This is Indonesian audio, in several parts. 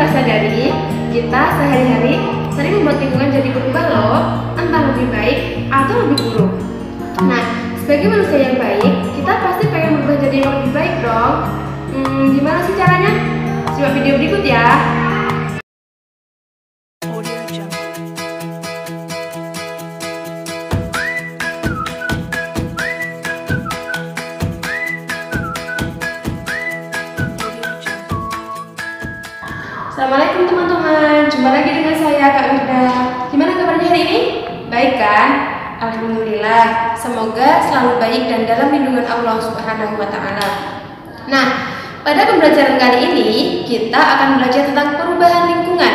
nggak sadari, kita sehari-hari sering membuat lingkungan jadi berubah loh, entah lebih baik atau lebih buruk. Nah, sebagai manusia yang baik, kita pasti pengen berubah jadi yang lebih baik dong. Gimana sih caranya? Simak video berikut ya. Assalamualaikum teman-teman, jumpa lagi dengan saya Kak Wirda. Gimana kabarnya hari ini? Baik kan? Alhamdulillah, semoga selalu baik dan dalam lindungan Allah Subhanahu wa Ta'ala. Nah, pada pembelajaran kali ini kita akan belajar tentang perubahan lingkungan.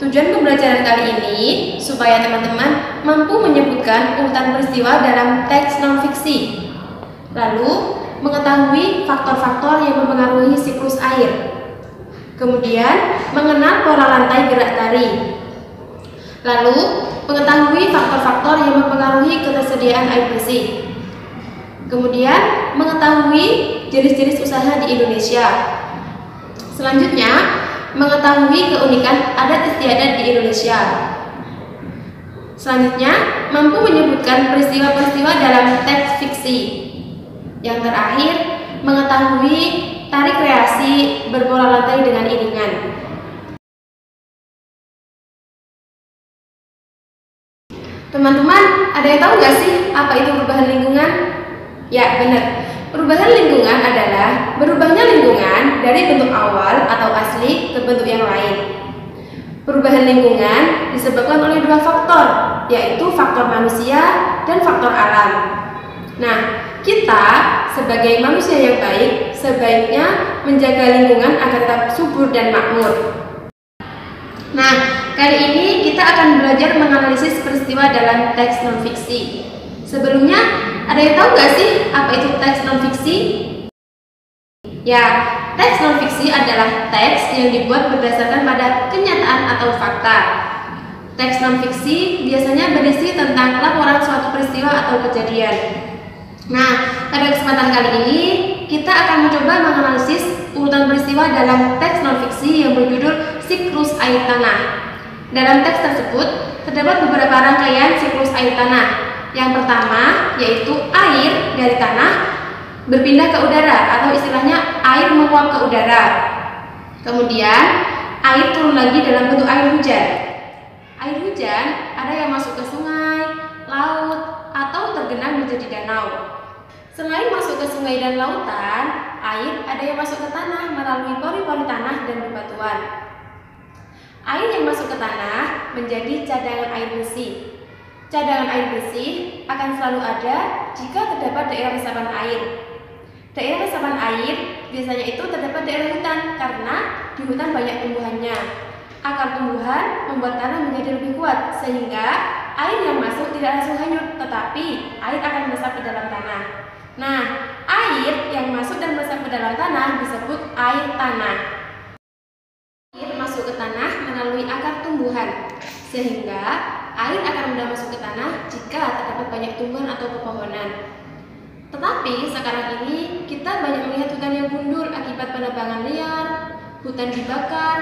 Tujuan pembelajaran kali ini supaya teman-teman mampu menyebutkan urutan peristiwa dalam teks non-fiksi, lalu mengetahui faktor-faktor yang mempengaruhi siklus air. Kemudian, mengenal pola lantai gerak tari. Lalu, mengetahui faktor-faktor yang mempengaruhi ketersediaan air bersih. Kemudian, mengetahui jenis-jenis usaha di Indonesia. Selanjutnya, mengetahui keunikan adat istiadat di Indonesia. Selanjutnya, mampu menyebutkan peristiwa-peristiwa dalam teks fiksi. Yang terakhir, mengetahui tarik reaksi berpola lantai dengan iringan. Teman-teman, ada yang tahu nggak sih apa itu perubahan lingkungan? Ya, benar. Perubahan lingkungan adalah berubahnya lingkungan dari bentuk awal atau asli ke bentuk yang lain. Perubahan lingkungan disebabkan oleh dua faktor, yaitu faktor manusia dan faktor alam. Nah, kita sebagai manusia yang baik sebaiknya menjaga lingkungan agar tetap subur dan makmur. Nah, kali ini kita akan belajar menganalisis peristiwa dalam teks non-fiksi. Sebelumnya, ada yang tahu nggak sih apa itu teks non-fiksi? Ya, teks non-fiksi adalah teks yang dibuat berdasarkan pada kenyataan atau fakta. Teks non-fiksi biasanya berisi tentang laporan suatu peristiwa atau kejadian. Nah, pada kesempatan kali ini kita akan mencoba menganalisis urutan peristiwa dalam teks non-fiksi yang berjudul siklus air tanah. Dalam teks tersebut terdapat beberapa rangkaian siklus air tanah. Yang pertama yaitu air dari tanah berpindah ke udara atau istilahnya air menguap ke udara. Kemudian air turun lagi dalam bentuk air hujan. Air hujan ada yang masuk ke sungai, laut, atau tergenang menjadi danau. Selain masuk ke sungai dan lautan, air ada yang masuk ke tanah melalui pori-pori tanah dan bebatuan. Air yang masuk ke tanah menjadi cadangan air bersih. Cadangan air bersih akan selalu ada jika terdapat daerah resapan air. Daerah resapan air biasanya itu terdapat daerah hutan karena di hutan banyak tumbuhannya. Akar tumbuhan membuat tanah menjadi lebih kuat sehingga air yang masuk tidak langsung hanyut, tetapi air akan meresap ke dalam tanah. Nah, air yang masuk dan meresap ke dalam tanah disebut air tanah. Air masuk ke tanah melalui akar tumbuhan, sehingga air akan mudah masuk ke tanah jika terdapat banyak tumbuhan atau pepohonan. Tetapi sekarang ini kita banyak melihat hutan yang gundul akibat penebangan liar, hutan dibakar,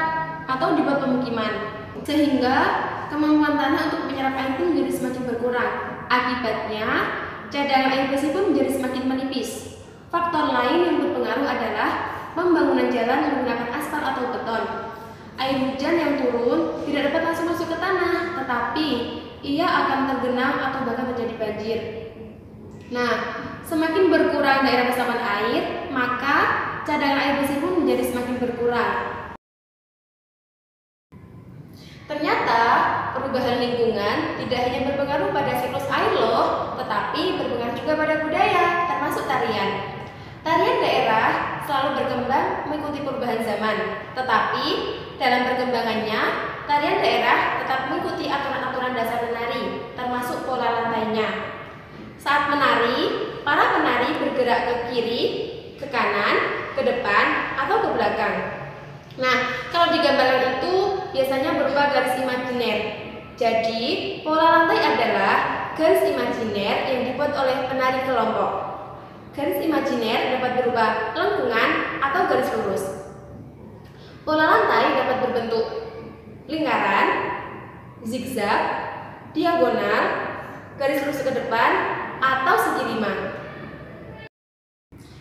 atau dibuat pemukiman, sehingga kemampuan tanah untuk menyerap air pun menjadi semakin berkurang. Akibatnya, cadangan air bersih pun menjadi semakin menipis. Faktor lain yang berpengaruh adalah pembangunan jalan menggunakan aspal atau beton. Air hujan yang turun tidak dapat langsung masuk ke tanah, tetapi ia akan tergenang atau bahkan terjadi banjir. Nah, semakin berkurang daerah resapan air, maka cadangan air bersih pun menjadi semakin berkurang. Ternyata perubahan lingkungan tidak hanya berpengaruh pada siklus air loh, tetapi berpengaruh juga pada budaya, termasuk tarian. Tarian daerah selalu berkembang mengikuti perubahan zaman, tetapi dalam perkembangannya, tarian daerah tetap mengikuti aturan-aturan dasar menari, termasuk pola lantainya. Saat menari, para penari bergerak ke kiri, ke kanan, ke depan, atau ke belakang. Nah, kalau di gambaran itu biasanya berupa garis imajiner. Jadi, pola lantai adalah garis imajiner yang dibuat oleh penari kelompok. Garis imajiner dapat berupa lengkungan atau garis lurus. Pola lantai dapat berbentuk lingkaran, zigzag, diagonal, garis lurus ke depan, atau segi lima.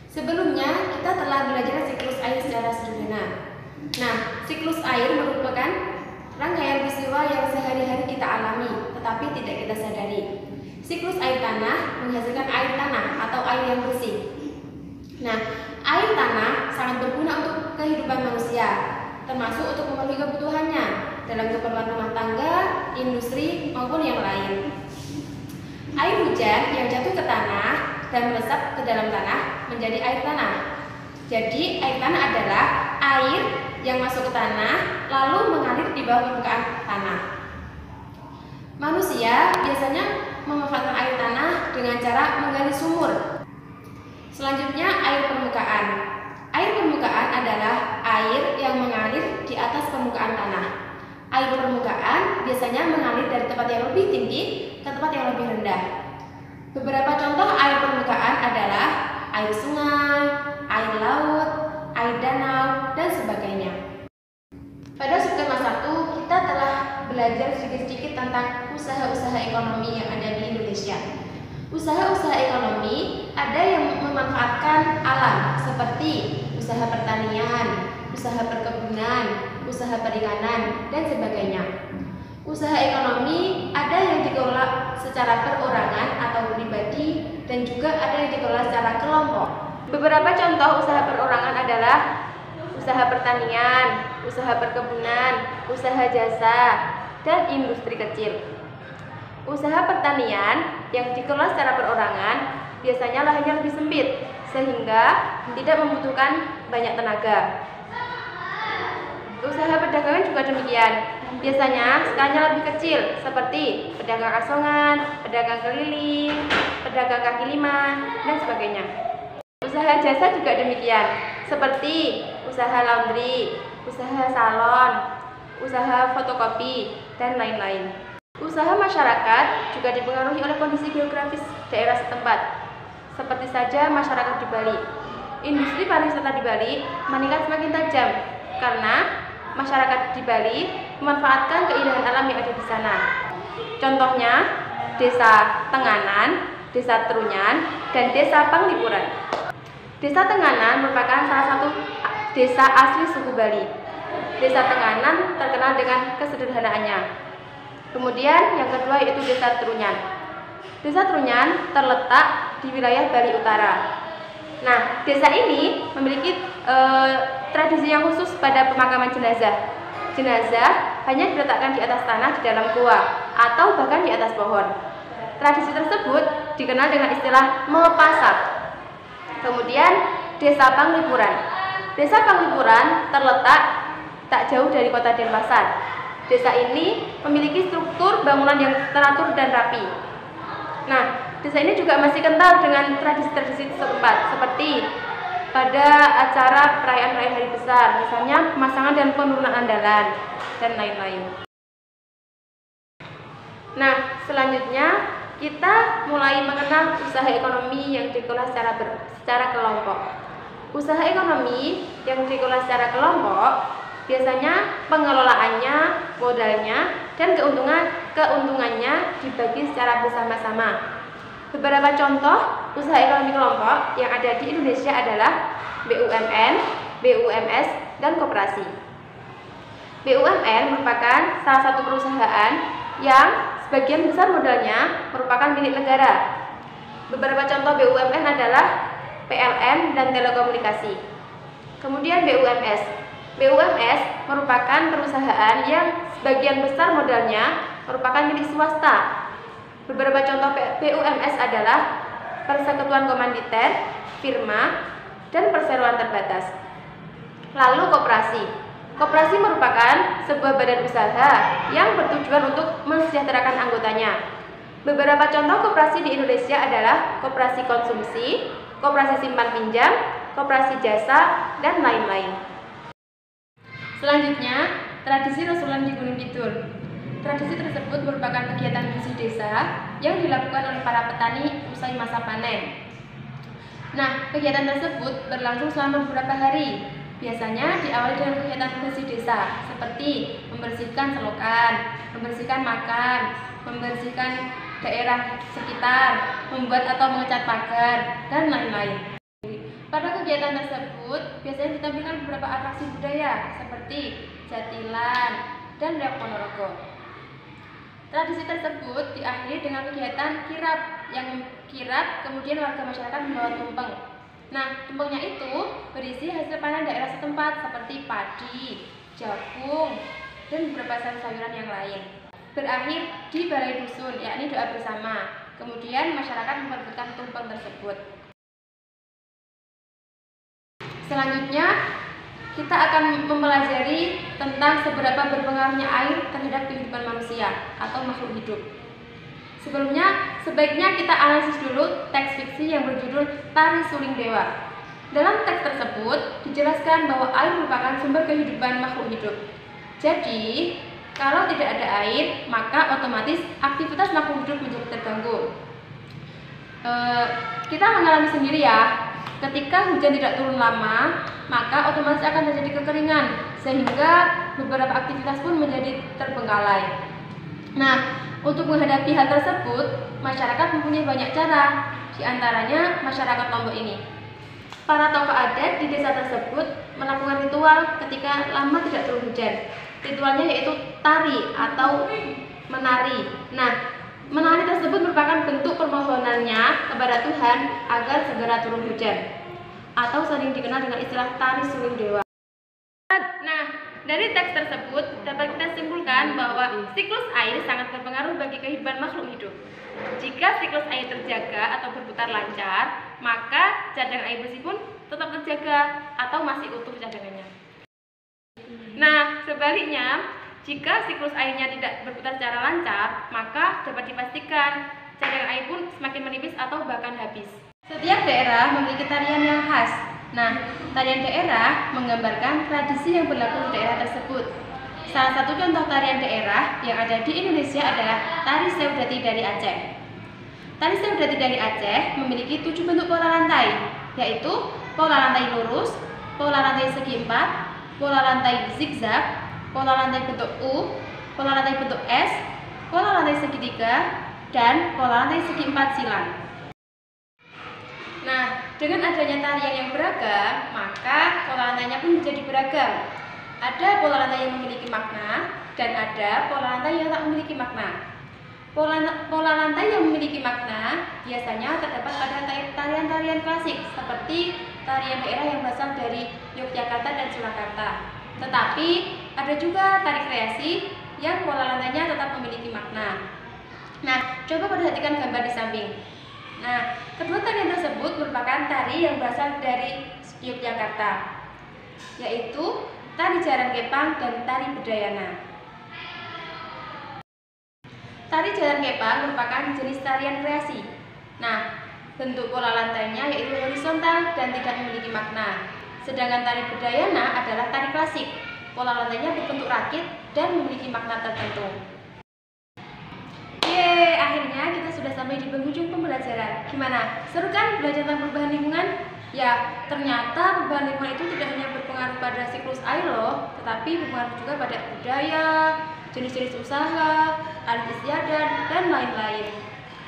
Sebelumnya, kita telah belajar siklus air secara sederhana. Nah, siklus air merupakan rangkaian peristiwa yang sehari-hari kita alami, tetapi tidak kita sadari. Siklus air tanah menghasilkan air tanah atau air yang bersih. Nah, air tanah sangat berguna untuk kehidupan manusia, termasuk untuk memenuhi kebutuhannya dalam keperluan rumah tangga, industri, maupun yang lain. Air hujan yang jatuh ke tanah dan meresap ke dalam tanah menjadi air tanah. Jadi, air tanah adalah air yang masuk ke tanah lalu mengalir di bawah permukaan tanah. Manusia biasanya memanfaatkan air tanah dengan cara menggali sumur. Selanjutnya, air permukaan. Air permukaan adalah air yang mengalir di atas permukaan tanah. Air permukaan biasanya mengalir dari tempat yang lebih tinggi ke tempat yang lebih rendah. Beberapa contoh air permukaan adalah air sungai, air laut, air danau, dan sebagainya. Pada subtema 1, kita telah belajar sedikit-sedikit tentang usaha-usaha ekonomi yang ada di Indonesia. Usaha-usaha ekonomi ada yang memanfaatkan alam seperti usaha pertanian, usaha perkebunan, usaha perikanan, dan sebagainya. Usaha ekonomi ada yang dikelola secara perorangan atau pribadi dan juga ada yang dikelola secara kelompok. Beberapa contoh usaha perorangan adalah usaha pertanian, usaha perkebunan, usaha jasa, dan industri kecil. Usaha pertanian yang dikelola secara perorangan biasanya lahannya lebih sempit sehingga tidak membutuhkan banyak tenaga. Usaha perdagangan juga demikian. Biasanya skalanya lebih kecil seperti pedagang asongan, pedagang keliling, pedagang kaki lima, dan sebagainya. Usaha jasa juga demikian, seperti usaha laundry, usaha salon, usaha fotokopi, dan lain-lain. Usaha masyarakat juga dipengaruhi oleh kondisi geografis daerah setempat. Seperti saja masyarakat di Bali. Industri pariwisata di Bali meningkat semakin tajam karena masyarakat di Bali memanfaatkan keindahan alam yang ada di sana. Contohnya, Desa Tenganan, Desa Trunyan, dan Desa Panglipuran. Desa Tenganan merupakan salah satu desa asli suku Bali. Desa Tenganan terkenal dengan kesederhanaannya. Kemudian yang kedua yaitu Desa Trunyan. Desa Trunyan terletak di wilayah Bali Utara. Nah, desa ini memiliki tradisi yang khusus pada pemakaman jenazah. Jenazah hanya diletakkan di atas tanah di dalam gua atau bahkan di atas pohon. Tradisi tersebut dikenal dengan istilah mepasak. Kemudian Desa Panglipuran. Desa Panglipuran terletak tak jauh dari kota Denpasar. Desa ini memiliki struktur bangunan yang teratur dan rapi. Nah, desa ini juga masih kental dengan tradisi-tradisi setempat, seperti pada acara perayaan-perayaan hari besar, misalnya pemasangan dan penurunan andalan, dan lain-lain. Nah, selanjutnya kita mulai mengenal usaha ekonomi yang dikelola secara kelompok. Usaha ekonomi yang dikelola secara kelompok biasanya pengelolaannya, modalnya, dan keuntungannya dibagi secara bersama-sama. Beberapa contoh usaha ekonomi kelompok yang ada di Indonesia adalah BUMN, BUMS, dan koperasi. BUMN merupakan salah satu perusahaan yang sebagian besar modalnya merupakan milik negara. Beberapa contoh BUMN adalah PLN dan telekomunikasi. Kemudian BUMS. BUMS merupakan perusahaan yang sebagian besar modalnya merupakan milik swasta. Beberapa contoh BUMS adalah persekutuan komanditer, firma, dan perseroan terbatas. Lalu koperasi. Koperasi merupakan sebuah badan usaha yang bertujuan untuk mensejahterakan anggotanya. Beberapa contoh koperasi di Indonesia adalah koperasi konsumsi, koperasi simpan pinjam, koperasi jasa, dan lain-lain. Selanjutnya, tradisi Rasulan di Gunung Kidul. Tradisi tersebut merupakan kegiatan bersih desa yang dilakukan oleh para petani usai masa panen. Nah, kegiatan tersebut berlangsung selama beberapa hari. Biasanya diawali dengan kegiatan bersih desa seperti membersihkan selokan, membersihkan makam, membersihkan daerah sekitar, membuat atau mengecat pagar, dan lain-lain. Pada kegiatan tersebut biasanya ditampilkan beberapa atraksi budaya seperti jatilan dan reok Ponorogo. Tradisi tersebut diakhiri dengan kegiatan kirap, yang kirap kemudian warga masyarakat membawa tumpeng. Nah, tumpengnya itu berisi hasil panen daerah setempat seperti padi, jagung, dan beberapa sayur-sayuran yang lain. Berakhir di balai dusun, yakni doa bersama. Kemudian masyarakat memperebutkan tumpeng tersebut. Selanjutnya, kita akan mempelajari tentang seberapa berpengaruhnya air terhadap kehidupan manusia atau makhluk hidup. Sebelumnya, sebaiknya kita analisis dulu teks fiksi yang berjudul Tari Suling Dewa. Dalam teks tersebut dijelaskan bahwa air merupakan sumber kehidupan makhluk hidup. Jadi, kalau tidak ada air, maka otomatis aktivitas makhluk hidup menjadi terganggu. Kita mengalami sendiri ya, ketika hujan tidak turun lama, maka otomatis akan terjadi kekeringan, sehingga beberapa aktivitas pun menjadi terbengkalai. Nah, untuk menghadapi hal tersebut, masyarakat mempunyai banyak cara, di antaranya masyarakat Lombok ini. Para tokoh adat di desa tersebut melakukan ritual ketika lama tidak turun hujan. Ritualnya yaitu tari atau menari. Nah, menari tersebut merupakan bentuk permohonannya kepada Tuhan agar segera turun hujan, atau sering dikenal dengan istilah Tari Suling Dewa. Nah, dari teks tersebut dapat kita simpulkan bahwa siklus air sangat berpengaruh bagi kehidupan makhluk hidup. Jika siklus air terjaga atau berputar lancar, maka cadangan air bersih pun tetap terjaga atau masih utuh cadangannya. Nah, sebaliknya, jika siklus airnya tidak berputar secara lancar, maka dapat dipastikan cadangan air pun semakin menipis atau bahkan habis. Setiap daerah memiliki tarian yang khas. Nah, tarian daerah menggambarkan tradisi yang berlaku di daerah tersebut. Salah satu contoh tarian daerah yang ada di Indonesia adalah Tari Sewdati dari Aceh. Tari Sewdati dari Aceh memiliki 7 bentuk pola lantai, yaitu pola lantai lurus, pola lantai segi empat, pola lantai zigzag, pola lantai bentuk U, pola lantai bentuk S, pola lantai segitiga, dan pola lantai segi empat silang. Nah, dengan adanya tarian yang beragam, maka pola lantainya pun menjadi beragam. Ada pola lantai yang memiliki makna, dan ada pola lantai yang tak memiliki makna. Pola lantai yang memiliki makna biasanya terdapat pada tarian-tarian klasik, seperti tarian daerah yang berasal dari Yogyakarta dan Surakarta. Tetapi, ada juga tari kreasi yang pola lantainya tetap memiliki makna. Nah, coba perhatikan gambar di samping. Nah, kedua tarian tersebut merupakan tari yang berasal dari Yogyakarta, yaitu tari Jaran Kepang dan tari Bedayana. Tari Jaran Kepang merupakan jenis tarian kreasi. Nah, bentuk pola lantainya yaitu horizontal dan tidak memiliki makna. Sedangkan tari Bedayana adalah tari klasik. Pola lantainya berbentuk rakit dan memiliki makna tertentu. Yeay, akhirnya kita sudah sampai di penghujung pembelajaran. Gimana? Seru kan belajar tentang perubahan lingkungan? Ya, ternyata perubahan lingkungan itu tidak hanya berpengaruh pada siklus air loh, tetapi berpengaruh juga pada budaya, jenis-jenis usaha, adat istiadat, dan lain-lain.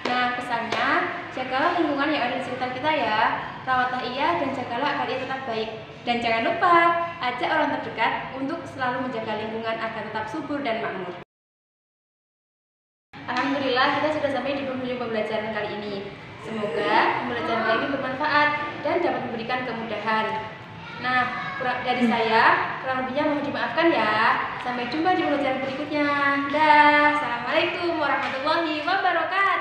Nah, pesannya, jagalah lingkungan yang ada di sekitar kita ya. Rawatlah ia dan jagalah agar ia tetap baik. Dan jangan lupa, ajak orang terdekat untuk selalu menjaga lingkungan agar tetap subur dan makmur. Alhamdulillah, kita sudah sampai di penghujung pembelajaran kali ini. Semoga pembelajaran kali ini bermanfaat dan dapat memberikan kemudahan. Nah, dari saya, kurang lebihnya mohon dimaafkan ya. Sampai jumpa di pembelajaran berikutnya. Dah, assalamualaikum warahmatullahi wabarakatuh.